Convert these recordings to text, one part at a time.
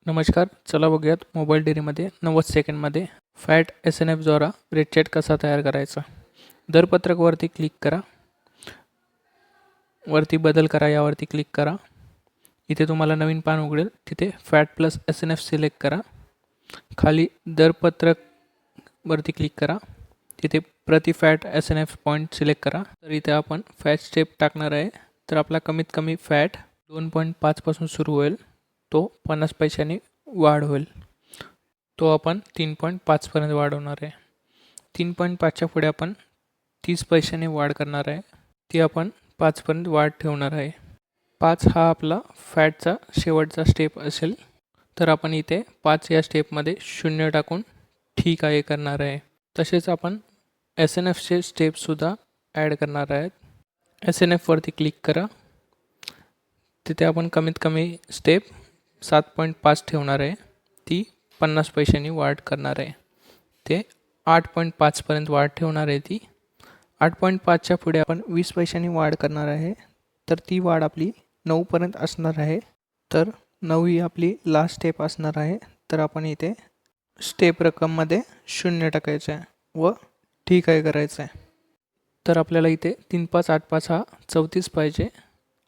नमस्कार. चला बघूयात मोबाईल डेअरीमध्ये 90 सेकंडमध्ये फॅट SNFद्वारा रेट चार्ट कसा तयार करायचा. दरपत्रकवरती क्लिक करा. वरती बदल करा यावरती क्लिक करा. इथे तुम्हाला नवीन पान उघडेल. तिथे फॅट प्लस SNF सिलेक्ट करा. खाली दरपत्रक वरती क्लिक करा. तिथे प्रति फॅट SNF पॉईंट सिलेक्ट करा. तर इथे आपण फॅट स्टेप टाकणार आहे. तर आपला कमीत कमी फॅट 2.5 पासून सुरू होईल. तो 50 पैशांनी वाढ होईल. तो आपण 3.5 पर्यंत वाढवणार आहे. 3.5च्या पुढे आपण 30 पैशांनी वाढ करणार आहे. ती आपण 5 पर्यंत वाढ ठेवणार आहे. 5 हा आपला फॅटचा शेवटचा स्टेप असेल. तर आपण इथे 5 या स्टेपमध्ये 0 टाकून ठीक आहे करणार आहे. तसेच आपण SNFचे स्टेपसुद्धा ॲड करणार आहेत. SNFवरती क्लिक करा. तिथे आपण कमीत कमी स्टेप 7.5 ठेवणार आहे. ती 50 पैशांनी वाढ करणार आहे. ते 8.5 पर्यंत वाढ ठेवणार आहे. ती 8.5च्या पुढे आपण 20 पैशांनी वाढ करणार आहे. तर ती वाढ आपली 9 पर्यंत असणार आहे. तर 9 ही आपली लास्ट स्टेप असणार आहे. तर आपण इथे स्टेप रक्कममध्ये 0 टाकायचं आहे व ठीक आहे करायचं आहे. तर आपल्याला इथे 3.5 8.5 हा 34 पाहिजे.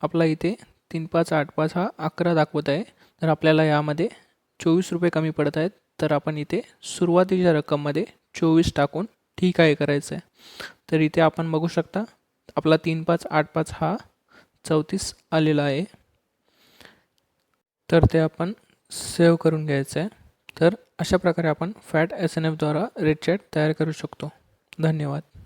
आपला इथे 3.5 8.5 हा 11 दाखवत आहे. तर आपल्याला यामध्ये 24 रुपये कमी पडत आहेत. तर आपण इथे सुरुवातीच्या रक्कममध्ये 24 टाकून ठीक आहे करायचं आहे. तर इथे आपण बघू शकता आपला 3.5 8.5 हा 34 आलेला आहे. तर ते आपण सेव्ह करून घ्यायचं आहे. तर अशा प्रकारे आपण फॅट SNFद्वारा रेट चार्ट तयार करू शकतो. धन्यवाद.